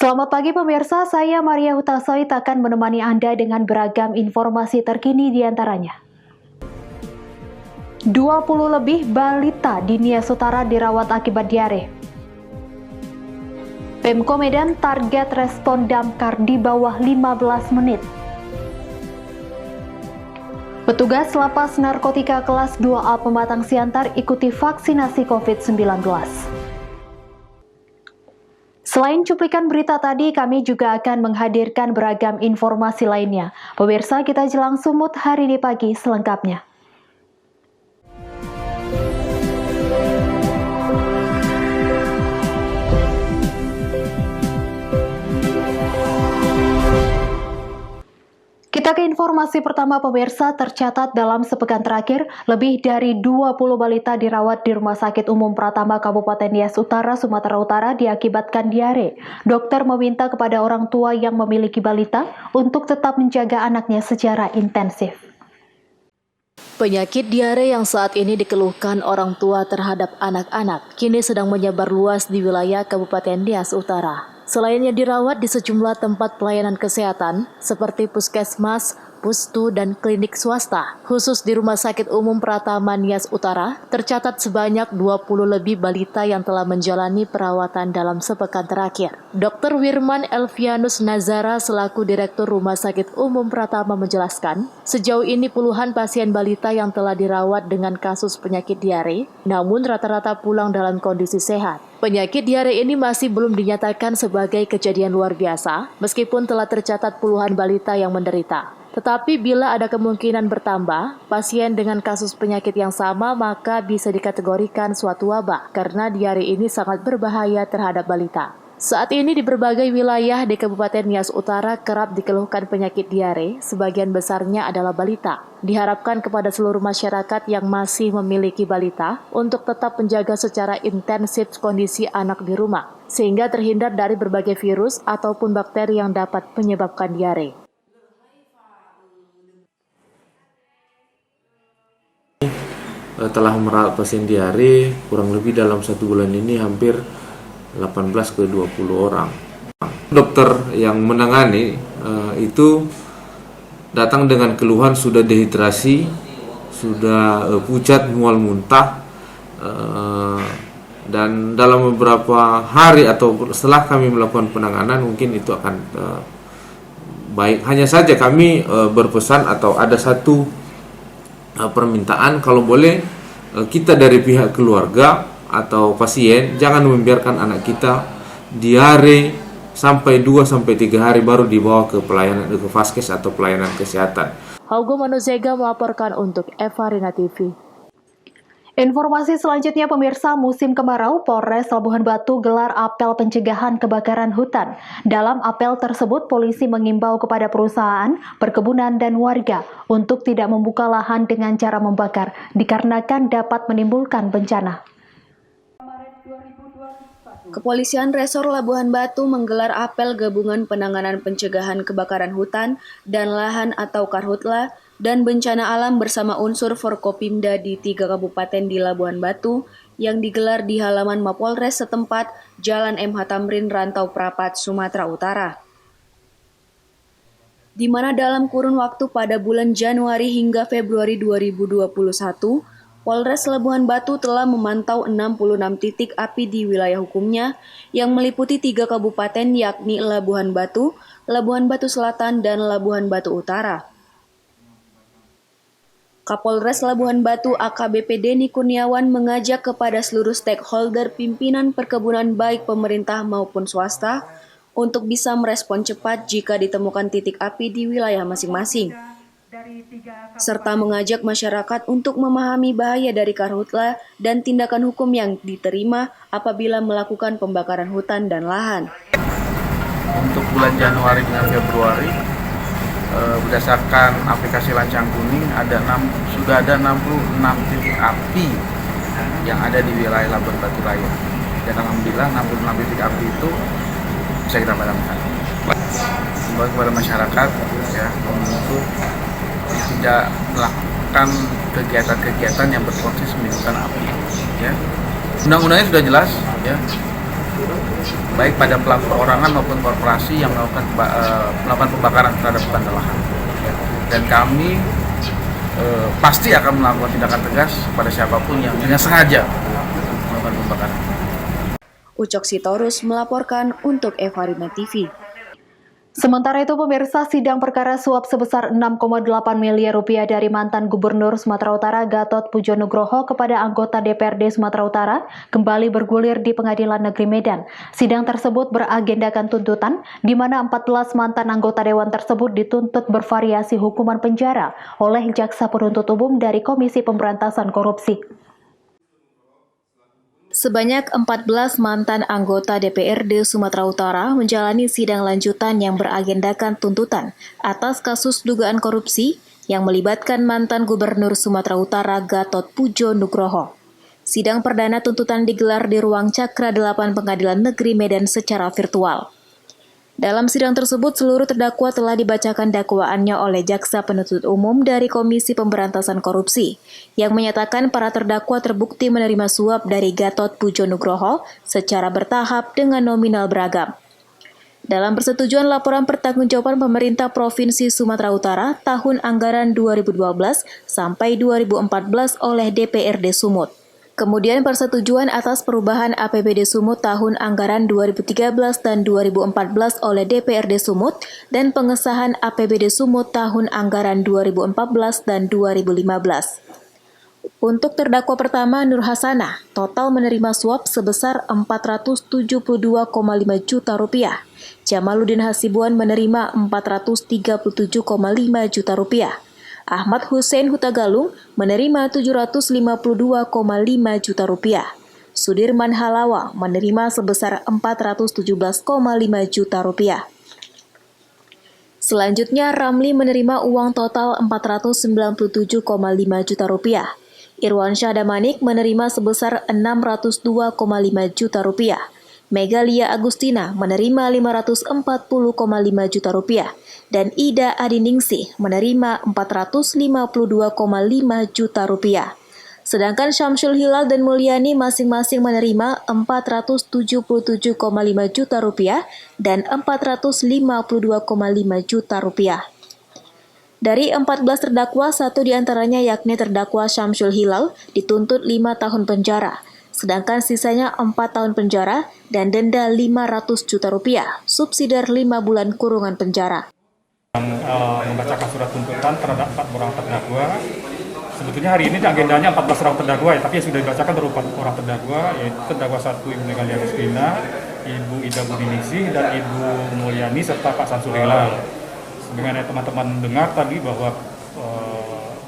Selamat pagi pemirsa, saya Maria Hutasoit akan menemani Anda dengan beragam informasi terkini di antaranya. 20 lebih balita di Nias Utara dirawat akibat diare. Pemko Medan target respon damkar di bawah 15 menit. Petugas lapas narkotika kelas 2A Pematang Siantar ikuti vaksinasi COVID-19. Selain cuplikan berita tadi, kami juga akan menghadirkan beragam informasi lainnya. Pemirsa, kita jelang sumut hari ini pagi selengkapnya. Kita ke informasi pertama pemirsa, tercatat dalam sepekan terakhir, lebih dari 20 balita dirawat di Rumah Sakit Umum Pratama Kabupaten Nias Utara, Sumatera Utara diakibatkan diare. Dokter meminta kepada orang tua yang memiliki balita untuk tetap menjaga anaknya secara intensif. Penyakit diare yang saat ini dikeluhkan orang tua terhadap anak-anak kini sedang menyebar luas di wilayah Kabupaten Nias Utara. Selain yang dirawat di sejumlah tempat pelayanan kesehatan seperti puskesmas, pustu, dan klinik swasta, khusus di Rumah Sakit Umum Pratama Nias Utara, tercatat sebanyak 20 lebih balita yang telah menjalani perawatan dalam sepekan terakhir. Dr. Wirman Elvianus Nazara selaku Direktur Rumah Sakit Umum Pratama menjelaskan, sejauh ini puluhan pasien balita yang telah dirawat dengan kasus penyakit diare, namun rata-rata pulang dalam kondisi sehat. Penyakit diare ini masih belum dinyatakan sebagai kejadian luar biasa, meskipun telah tercatat puluhan balita yang menderita. Tetapi bila ada kemungkinan bertambah, pasien dengan kasus penyakit yang sama maka bisa dikategorikan suatu wabah, karena diare ini sangat berbahaya terhadap balita. Saat ini di berbagai wilayah di Kabupaten Nias Utara kerap dikeluhkan penyakit diare, sebagian besarnya adalah balita. Diharapkan kepada seluruh masyarakat yang masih memiliki balita untuk tetap menjaga secara intensif kondisi anak di rumah, sehingga terhindar dari berbagai virus ataupun bakteri yang dapat menyebabkan diare. Telah merawat pasien diare kurang lebih dalam 1 bulan ini hampir 18 ke 20 orang. Dokter yang menangani itu datang dengan keluhan sudah dehidrasi, sudah pucat, mual muntah, dan dalam beberapa hari atau setelah kami melakukan penanganan mungkin itu akan baik. Hanya saja kami berpesan atau ada satu permintaan, kalau boleh kita dari pihak keluarga atau pasien jangan membiarkan anak kita diare sampai 2-3 hari baru dibawa ke pelayanan ke vaskes atau pelayanan kesehatan. Haugo Manuzega melaporkan untuk Evarina TV. Informasi selanjutnya pemirsa, musim kemarau, Polres Labuhan Batu gelar apel pencegahan kebakaran hutan. Dalam apel tersebut, polisi mengimbau kepada perusahaan, perkebunan, dan warga untuk tidak membuka lahan dengan cara membakar, dikarenakan dapat menimbulkan bencana. Kepolisian Resor Labuhan Batu menggelar apel gabungan penanganan pencegahan kebakaran hutan dan lahan atau Karhutla dan bencana alam bersama unsur Forkopimda di 3 kabupaten di Labuhan Batu yang digelar di halaman Mapolres setempat Jalan MH Tamrin, Rantau Prapat, Sumatera Utara. Di mana dalam kurun waktu pada bulan Januari hingga Februari 2021, Polres Labuhan Batu telah memantau 66 titik api di wilayah hukumnya yang meliputi 3 kabupaten yakni Labuhan Batu, Labuhan Batu Selatan, dan Labuhan Batu Utara. Kapolres Labuhan Batu AKBP Denny Kurniawan mengajak kepada seluruh stakeholder pimpinan perkebunan baik pemerintah maupun swasta untuk bisa merespon cepat jika ditemukan titik api di wilayah masing-masing, serta mengajak masyarakat untuk memahami bahaya dari karhutla dan tindakan hukum yang diterima apabila melakukan pembakaran hutan dan lahan. Untuk bulan Januari dengan Februari, berdasarkan aplikasi Lancang Kuning sudah ada 66 titik api yang ada di wilayah Labuhan Batu Raya. Dan alhamdulillah 66 titik api itu bisa kita padamkan. Himbauan kepada masyarakat ya untuk tidak melakukan kegiatan-kegiatan yang berpotensi menimbulkan api. Ya. Undang-undangnya sudah jelas, ya. baik pada pelaku perorangan maupun korporasi yang melakukan pembakaran terhadap hutan dan lahan. Ya. Dan kami pasti akan melakukan tindakan tegas pada siapapun yang dengan sengaja melakukan pembakaran. Ucok Sitorus melaporkan untuk Evarina TV. Sementara itu, pemirsa, sidang perkara suap sebesar 6,8 miliar rupiah dari mantan Gubernur Sumatera Utara Gatot Pujo Nugroho kepada anggota DPRD Sumatera Utara kembali bergulir di Pengadilan Negeri Medan. Sidang tersebut beragendakan tuntutan, di mana 14 mantan anggota dewan tersebut dituntut bervariasi hukuman penjara oleh Jaksa Penuntut Umum dari Komisi Pemberantasan Korupsi. Sebanyak 14 mantan anggota DPRD Sumatera Utara menjalani sidang lanjutan yang beragendakan tuntutan atas kasus dugaan korupsi yang melibatkan mantan Gubernur Sumatera Utara Gatot Pujo Nugroho. Sidang perdana tuntutan digelar di ruang Cakra 8 Pengadilan Negeri Medan secara virtual. Dalam sidang tersebut, seluruh terdakwa telah dibacakan dakwaannya oleh Jaksa Penuntut Umum dari Komisi Pemberantasan Korupsi, yang menyatakan para terdakwa terbukti menerima suap dari Gatot Pujo Nugroho secara bertahap dengan nominal beragam. Dalam persetujuan laporan pertanggungjawaban pemerintah Provinsi Sumatera Utara tahun anggaran 2012 sampai 2014 oleh DPRD Sumut. Kemudian persetujuan atas perubahan APBD Sumut tahun anggaran 2013 dan 2014 oleh DPRD Sumut dan pengesahan APBD Sumut tahun anggaran 2014 dan 2015. Untuk terdakwa pertama Nur Hasanah, total menerima suap sebesar 472,5 juta rupiah. Jamaluddin Hasibuan menerima 437,5 juta rupiah. Ahmad Hussein Hutagalung menerima 752,5 juta rupiah. Sudirman Halawa menerima sebesar 417,5 juta rupiah. Selanjutnya, Ramli menerima uang total 497,5 juta rupiah. Irwan Syahadamanik menerima sebesar 602,5 juta rupiah. Megalia Agustina menerima 540,5 juta rupiah. Dan Ida Adiningsih menerima 452,5 juta rupiah. Sedangkan Syamsul Hilal dan Mulyani masing-masing menerima 477,5 juta rupiah dan 452,5 juta rupiah. Dari 14 terdakwa, satu diantaranya yakni terdakwa Syamsul Hilal dituntut 5 tahun penjara, sedangkan sisanya 4 tahun penjara dan denda 500 juta rupiah, subsidiar 5 bulan kurungan penjara. Membacakan surat tuntutan terhadap 4 orang terdakwa. Sebetulnya hari ini agendanya 14 orang terdakwa ya, tapi yang sudah dibacakan baru 4 orang terdakwa, yaitu terdakwa 1 Ibu Megalia Agustina, Ibu Ida Budiningsih, dan Ibu Mulyani serta Pak Syamsul Hilal. Sebagaimana teman-teman dengar tadi bahwa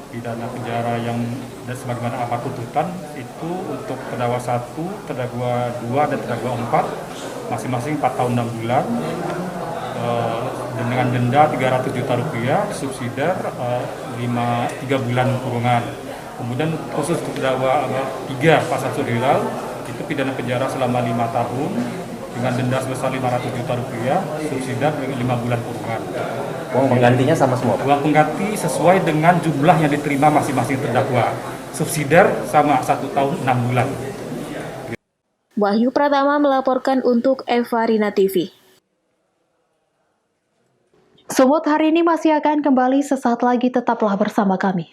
pidana penjara yang sebagaimana apa tuntutan itu untuk terdakwa 1, terdakwa 2, dan terdakwa 4 masing-masing 4 tahun 6 bulan. Dengan denda 300 juta rupiah, subsidiar 3 bulan kurungan. Kemudian khusus untuk terdakwa 3 Pak Syamsul Hilal itu pidana penjara selama 5 tahun dengan denda sebesar 500 juta rupiah, subsidiar 5 bulan kurungan. Uang penggantinya sama semua? Uang pengganti sesuai dengan jumlah yang diterima masing-masing terdakwa. Subsidiar sama 1 tahun 6 bulan. Wahyu Pratama melaporkan untuk Evarina TV. Sumut hari ini masih akan kembali sesaat lagi, tetaplah bersama kami.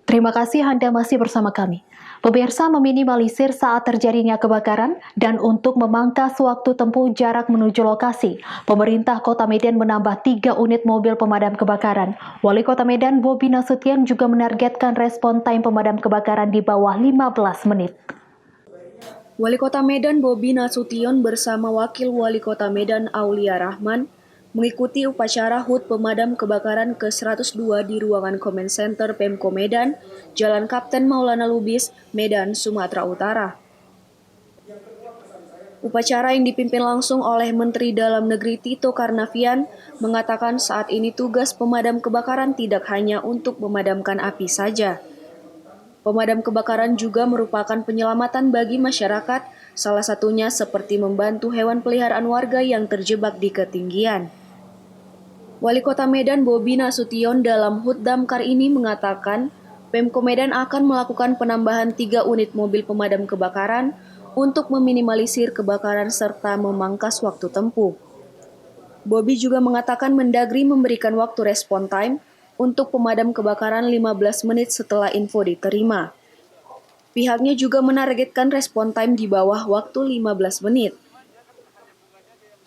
Terima kasih Anda masih bersama kami. Pemirsa, meminimalisir saat terjadinya kebakaran dan untuk memangkas waktu tempuh jarak menuju lokasi, pemerintah Kota Medan menambah 3 unit mobil pemadam kebakaran. Wali Kota Medan Bobi Nasution juga menargetkan respon time pemadam kebakaran di bawah 15 menit. Wali Kota Medan Bobi Nasution bersama Wakil Wali Kota Medan Aulia Rahman mengikuti upacara HUT Pemadam Kebakaran ke-102 di ruangan Comment Center Pemko Medan, Jalan Kapten Maulana Lubis, Medan, Sumatera Utara. Upacara yang dipimpin langsung oleh Menteri Dalam Negeri Tito Karnavian mengatakan saat ini tugas pemadam kebakaran tidak hanya untuk memadamkan api saja. Pemadam kebakaran juga merupakan penyelamatan bagi masyarakat, salah satunya seperti membantu hewan peliharaan warga yang terjebak di ketinggian. Wali Kota Medan Bobi Nasution dalam HUT Damkar ini mengatakan, Pemko Medan akan melakukan penambahan 3 unit mobil pemadam kebakaran untuk meminimalisir kebakaran serta memangkas waktu tempuh. Bobi juga mengatakan Mendagri memberikan waktu respon time untuk pemadam kebakaran 15 menit setelah info diterima. Pihaknya juga menargetkan respon time di bawah waktu 15 menit.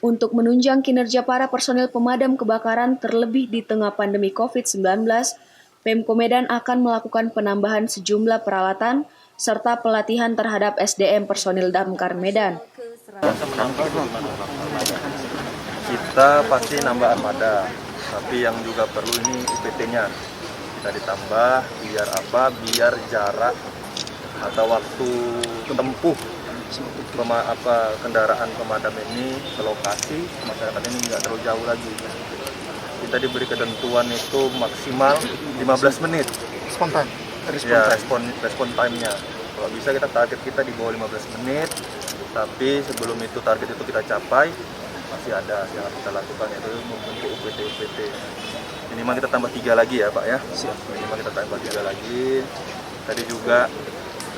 Untuk menunjang kinerja para personil pemadam kebakaran terlebih di tengah pandemi COVID-19, Pemko Medan akan melakukan penambahan sejumlah peralatan serta pelatihan terhadap SDM personil Damkar Medan. Kita pasti nambah armada, tapi yang juga perlu ini UPT-nya kita ditambah biar jarak atau waktu tempuh kendaraan pemadam ini ke lokasi masyarakat ini nggak terlalu jauh lagi. Kita diberi ketentuan itu maksimal 15 menit respon time-nya. Kalau bisa kita target kita di bawah 15 menit, tapi sebelum itu target itu kita capai masih ada yang harus kita lakukan, yaitu membentuk UPT. Minimal kita tambah 3 lagi ya Pak ya. Minimal kita tambah 3 lagi. Tadi juga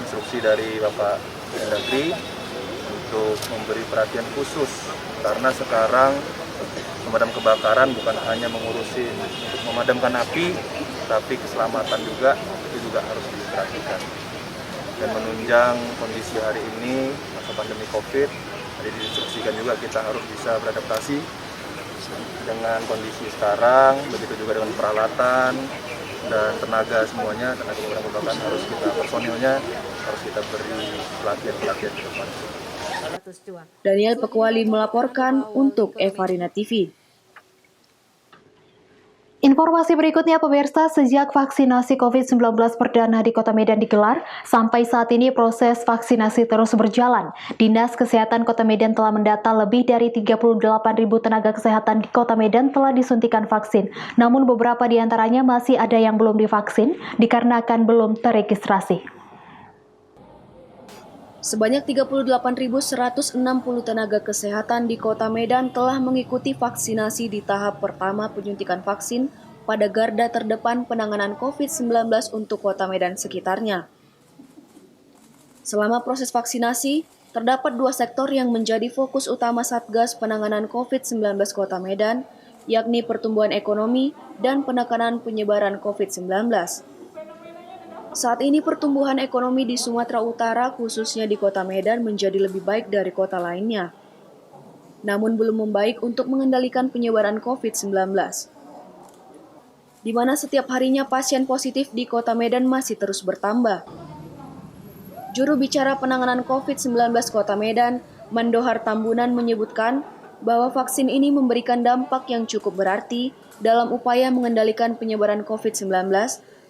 instruksi dari Bapak Mendagri untuk memberi perhatian khusus karena sekarang pemadam kebakaran bukan hanya mengurusi untuk memadamkan api, tapi keselamatan juga itu juga harus diperhatikan. Dan menunjang kondisi hari ini masa pandemi COVID, tadi diinstruksikan juga kita harus bisa beradaptasi dengan kondisi sekarang, begitu juga dengan peralatan dan tenaga semuanya, tenaga pemadam kebakaran harus kita personilnya harus kita beri pelatihan ke depan. Daniel Pekwali melaporkan untuk Evarina TV. Informasi berikutnya pemirsa, sejak vaksinasi COVID-19 perdana di Kota Medan digelar, sampai saat ini proses vaksinasi terus berjalan. Dinas Kesehatan Kota Medan telah mendata lebih dari 38.000 tenaga kesehatan di Kota Medan telah disuntikan vaksin. Namun beberapa di antaranya masih ada yang belum divaksin dikarenakan belum teregistrasi. Sebanyak 38.160 tenaga kesehatan di Kota Medan telah mengikuti vaksinasi di tahap pertama penyuntikan vaksin pada garda terdepan penanganan COVID-19 untuk Kota Medan sekitarnya. Selama proses vaksinasi, terdapat 2 sektor yang menjadi fokus utama Satgas Penanganan COVID-19 Kota Medan, yakni pertumbuhan ekonomi dan penekanan penyebaran COVID-19. Saat ini pertumbuhan ekonomi di Sumatera Utara, khususnya di Kota Medan, menjadi lebih baik dari kota lainnya. Namun belum membaik untuk mengendalikan penyebaran COVID-19. Di mana setiap harinya pasien positif di Kota Medan masih terus bertambah. Juru bicara penanganan COVID-19 Kota Medan, Mandohar Tambunan menyebutkan bahwa vaksin ini memberikan dampak yang cukup berarti dalam upaya mengendalikan penyebaran COVID-19,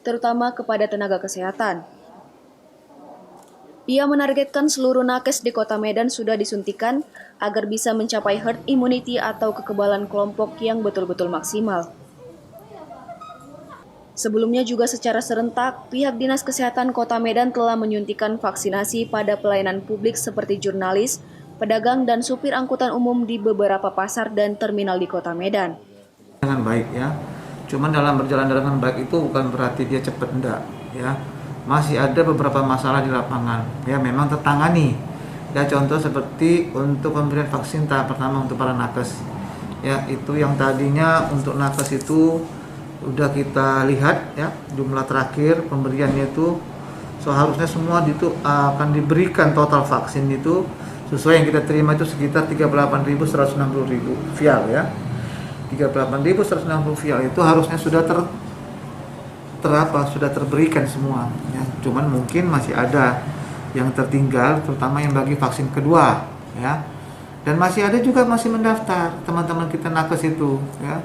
terutama kepada tenaga kesehatan. Ia menargetkan seluruh nakes di Kota Medan sudah disuntikan agar bisa mencapai herd immunity atau kekebalan kelompok yang betul-betul maksimal. Sebelumnya juga secara serentak, pihak Dinas Kesehatan Kota Medan telah menyuntikan vaksinasi pada pelayanan publik seperti jurnalis, pedagang, dan supir angkutan umum di beberapa pasar dan terminal di Kota Medan. Dengan baik ya. Cuman dalam berjalan dengan baik itu bukan berarti dia cepat, enggak ya. Masih ada beberapa masalah di lapangan. Ya memang tertangani. Ya contoh seperti untuk pemberian vaksin tahap pertama untuk para nakes. Ya itu yang tadinya untuk nakes itu udah kita lihat ya jumlah terakhir pemberiannya itu seharusnya semua itu akan diberikan total vaksin itu sesuai yang kita terima itu sekitar 38.160 vial ya. 38.160 vial itu harusnya sudah sudah terberikan semua ya. Cuman mungkin masih ada yang tertinggal terutama yang bagi vaksin kedua ya. Dan masih ada juga masih mendaftar teman-teman kita nakes itu ya.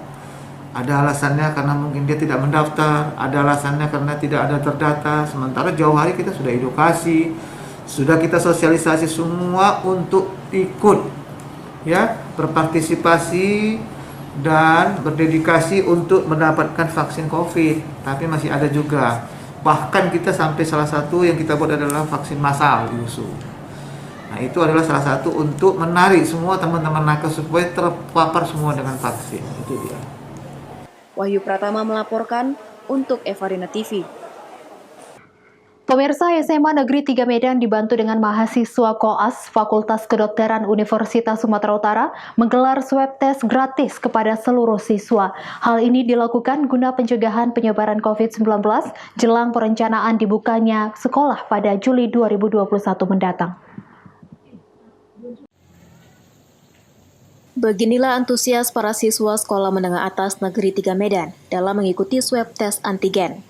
Ada alasannya karena mungkin dia tidak mendaftar, ada alasannya karena tidak ada terdata. Sementara jauh hari kita sudah edukasi, sudah kita sosialisasi semua untuk ikut ya, berpartisipasi dan berdedikasi untuk mendapatkan vaksin COVID. Tapi masih ada juga Bahkan kita sampai salah satu yang kita buat adalah vaksin massal di USU. Nah, itu adalah salah satu untuk menarik semua teman-teman nakes supaya terpapar semua dengan vaksin. Itu dia. Wahyu Pratama melaporkan untuk Evarina TV. Pemirsa, SMA Negeri 3 Medan dibantu dengan mahasiswa koas Fakultas Kedokteran Universitas Sumatera Utara menggelar swab test gratis kepada seluruh siswa. Hal ini dilakukan guna pencegahan penyebaran COVID-19 jelang perencanaan dibukanya sekolah pada Juli 2021 mendatang. Beginilah antusias para siswa Sekolah Menengah Atas Negeri 3 Medan dalam mengikuti swab tes antigen.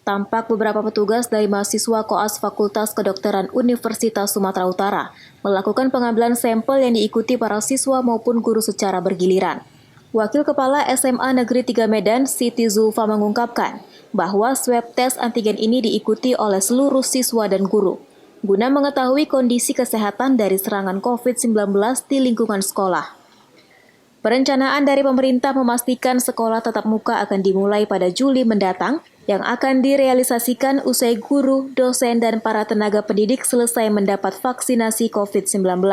Tampak beberapa petugas dari mahasiswa koas Fakultas Kedokteran Universitas Sumatera Utara melakukan pengambilan sampel yang diikuti para siswa maupun guru secara bergiliran. Wakil Kepala SMA Negeri 3 Medan, Siti Zulfa mengungkapkan bahwa swab tes antigen ini diikuti oleh seluruh siswa dan guru, guna mengetahui kondisi kesehatan dari serangan COVID-19 di lingkungan sekolah. Perencanaan dari pemerintah memastikan sekolah tatap muka akan dimulai pada Juli mendatang, yang akan direalisasikan usai guru, dosen, dan para tenaga pendidik selesai mendapat vaksinasi COVID-19.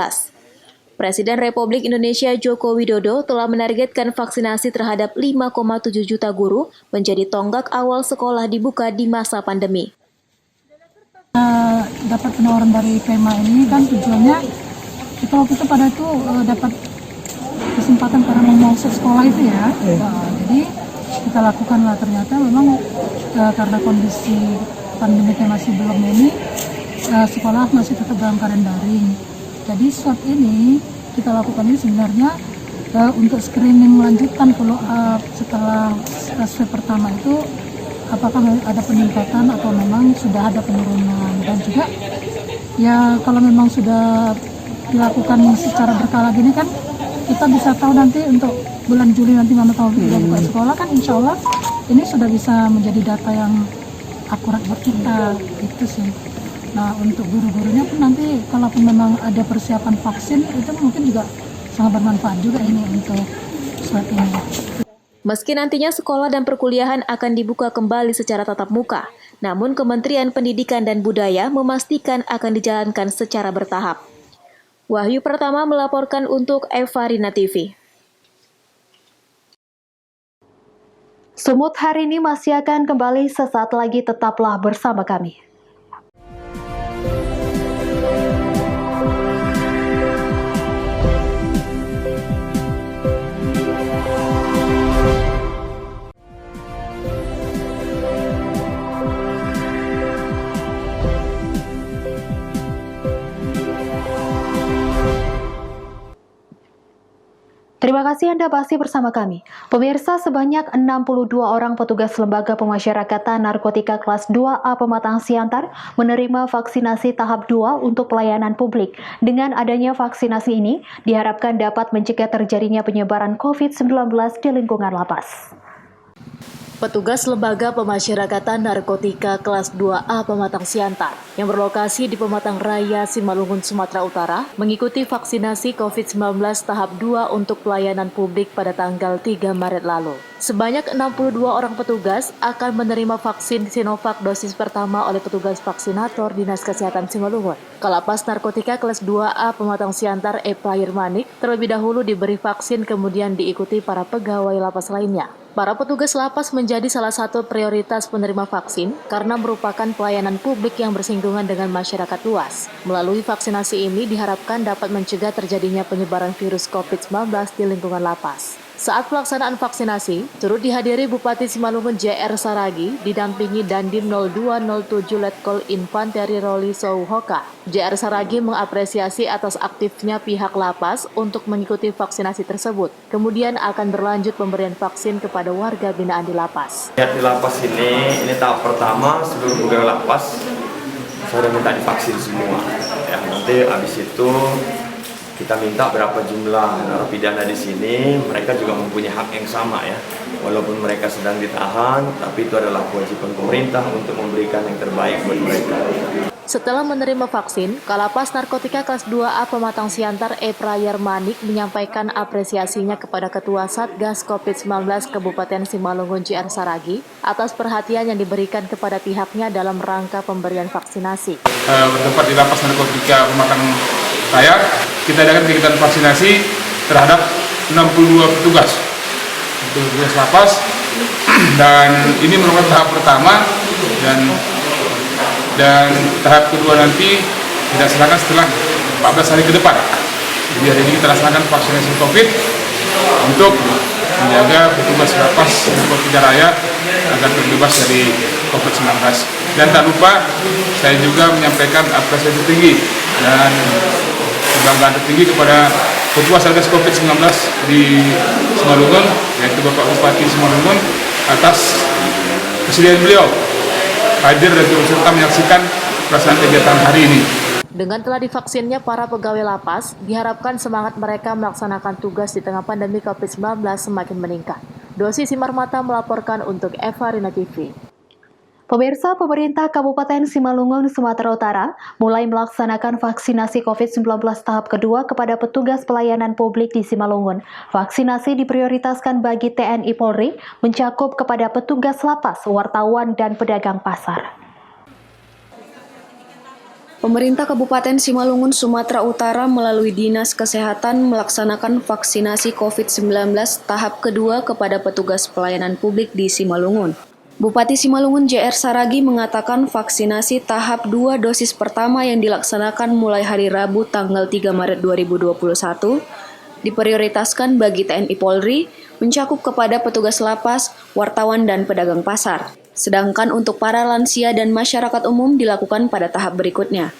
Presiden Republik Indonesia Joko Widodo telah menargetkan vaksinasi terhadap 5,7 juta guru menjadi tonggak awal sekolah dibuka di masa pandemi. Dapat penawaran dari PEMA ini kan tujuannya kita waktu itu pada itu dapat kesempatan para mau masuk sekolah itu ya. Jadi kita lakukan lah, ternyata memang karena kondisi pandemiknya masih belum ini, sekolah masih tetap dalam keadaan daring. Jadi swab ini kita lakukan ini sebenarnya untuk screening lanjutan follow up setelah swab pertama itu, apakah ada peningkatan atau memang sudah ada penurunan. Dan juga ya kalau memang sudah dilakukan secara berkala gini kan kita bisa tahu nanti untuk bulan Juli nanti mana tahu kita buka sekolah kan, insya Allah ini sudah bisa menjadi data yang akurat buat kita, itu sih. Nah, untuk guru-gurunya pun nanti kalaupun memang ada persiapan vaksin itu mungkin juga sangat bermanfaat juga ini untuk swab ini. Meski nantinya sekolah dan perkuliahan akan dibuka kembali secara tatap muka, namun Kementerian Pendidikan dan Budaya memastikan akan dijalankan secara bertahap. Wahyu Pratama melaporkan untuk Evarina TV. Sumut hari ini masih akan kembali sesaat lagi, tetaplah bersama kami. Terima kasih Anda masih bersama kami. Pemirsa, sebanyak 62 orang petugas Lembaga Pemasyarakatan Narkotika kelas 2A Pematang Siantar menerima vaksinasi tahap 2 untuk pelayanan publik. Dengan adanya vaksinasi ini, diharapkan dapat mencegah terjadinya penyebaran COVID-19 di lingkungan lapas. Petugas Lembaga Pemasyarakatan Narkotika kelas 2A Pematang Siantar yang berlokasi di Pematang Raya, Simalungun, Sumatera Utara mengikuti vaksinasi COVID-19 tahap 2 untuk pelayanan publik pada tanggal 3 Maret lalu. Sebanyak 62 orang petugas akan menerima vaksin Sinovac dosis pertama oleh petugas vaksinator Dinas Kesehatan Simalungun. Kalapas Narkotika kelas 2A Pematang Siantar Epa Yirmanik terlebih dahulu diberi vaksin, kemudian diikuti para pegawai lapas lainnya. Para petugas lapas menjadi salah satu prioritas penerima vaksin karena merupakan pelayanan publik yang bersinggungan dengan masyarakat luas. Melalui vaksinasi ini diharapkan dapat mencegah terjadinya penyebaran virus COVID-19 di lingkungan lapas. Saat pelaksanaan vaksinasi, turut dihadiri Bupati Simalungun JR Saragi, didampingi Dandim 0207 Letkol Infanteri Roli Souhoka. JR Saragi mengapresiasi atas aktifnya pihak lapas untuk mengikuti vaksinasi tersebut. Kemudian akan berlanjut pemberian vaksin kepada warga binaan di lapas. Di lapas ini tahap pertama, seluruh pegawai lapas sudah minta divaksin semua. Ya, nanti habis itu kita minta berapa jumlah narapidana di sini, mereka juga mempunyai hak yang sama ya. Walaupun mereka sedang ditahan, tapi itu adalah kewajiban pemerintah untuk memberikan yang terbaik buat mereka. Setelah menerima vaksin, Kalapas Narkotika kelas 2A Pematang Siantar Prayer Manik menyampaikan apresiasinya kepada Ketua Satgas COVID-19 Kabupaten Simalungun JR Saragi atas perhatian yang diberikan kepada pihaknya dalam rangka pemberian vaksinasi. Bertempat di Lapas Narkotika Pematang Raya, kita adakan kegiatan vaksinasi terhadap 62 petugas lapas, dan ini merupakan tahap pertama dan tahap kedua nanti dilaksanakan setelah 14 hari ke depan. Jadi hari ini kita laksanakan vaksinasi COVID untuk menjaga petugas lapas Narkotika Raya agar terbebas dari COVID-19. Dan tak lupa saya juga menyampaikan apresiasi tinggi dan kebanggaan tertinggi kepada Ketua Satgas COVID-19 di Simalungun, yaitu Bapak Bupati Simalungun, atas kesediaan beliau hadir dan turut serta menyaksikan pelaksanaan kegiatan hari ini. Dengan telah divaksinnya para pegawai lapas, diharapkan semangat mereka melaksanakan tugas di tengah pandemi COVID-19 semakin meningkat. Dosi Simarmata melaporkan untuk Evarina TV. Pemirsa, pemerintah Kabupaten Simalungun, Sumatera Utara mulai melaksanakan vaksinasi COVID-19 tahap kedua kepada petugas pelayanan publik di Simalungun. Vaksinasi diprioritaskan bagi TNI Polri, mencakup kepada petugas lapas, wartawan, dan pedagang pasar. Pemerintah Kabupaten Simalungun, Sumatera Utara melalui Dinas Kesehatan melaksanakan vaksinasi COVID-19 tahap kedua kepada petugas pelayanan publik di Simalungun. Bupati Simalungun JR Saragi mengatakan vaksinasi tahap 2 dosis pertama yang dilaksanakan mulai hari Rabu tanggal 3 Maret 2021 diprioritaskan bagi TNI Polri, mencakup kepada petugas lapas, wartawan, dan pedagang pasar. Sedangkan untuk para lansia dan masyarakat umum dilakukan pada tahap berikutnya.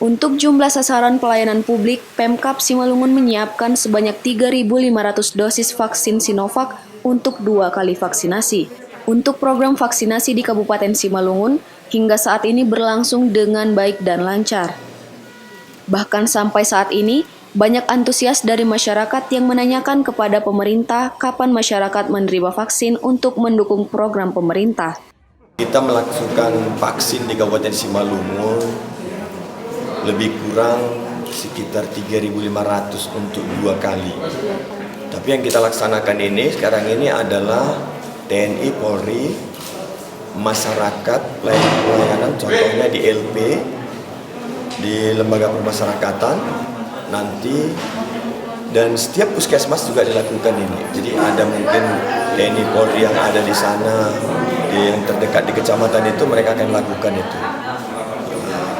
Untuk jumlah sasaran pelayanan publik, Pemkab Simalungun menyiapkan sebanyak 3.500 dosis vaksin Sinovac untuk 2 kali vaksinasi. Untuk program vaksinasi di Kabupaten Simalungun, hingga saat ini berlangsung dengan baik dan lancar. Bahkan sampai saat ini, banyak antusias dari masyarakat yang menanyakan kepada pemerintah kapan masyarakat menerima vaksin untuk mendukung program pemerintah. Kita melakukan vaksin di Kabupaten Simalungun lebih kurang sekitar 3.500 untuk 2 kali. Tapi yang kita laksanakan ini sekarang ini adalah TNI, Polri, masyarakat, pelayanan, contohnya di LP, di lembaga pemasyarakatan, nanti, dan setiap puskesmas juga dilakukan ini. Jadi ada mungkin TNI, Polri yang ada di sana, yang terdekat di kecamatan itu, mereka akan lakukan itu.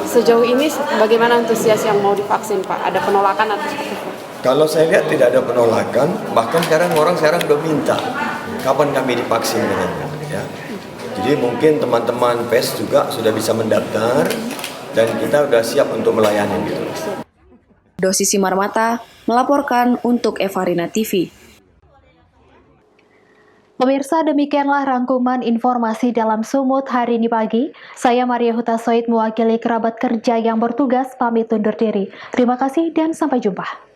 Sejauh ini bagaimana antusias yang mau divaksin, Pak? Ada penolakan atau seperti apa? Kalau saya lihat tidak ada penolakan, bahkan orang sekarang udah minta kapan kami divaksin katanya, ya. Jadi mungkin teman-teman PES juga sudah bisa mendaftar dan kita sudah siap untuk melayani gitu. Dosi Simarmata melaporkan untuk Evarina TV. Pemirsa, demikianlah rangkuman informasi dalam Sumut hari ini pagi. Saya Maria Hutasoid mewakili kerabat kerja yang bertugas pamit undur diri. Terima kasih dan sampai jumpa.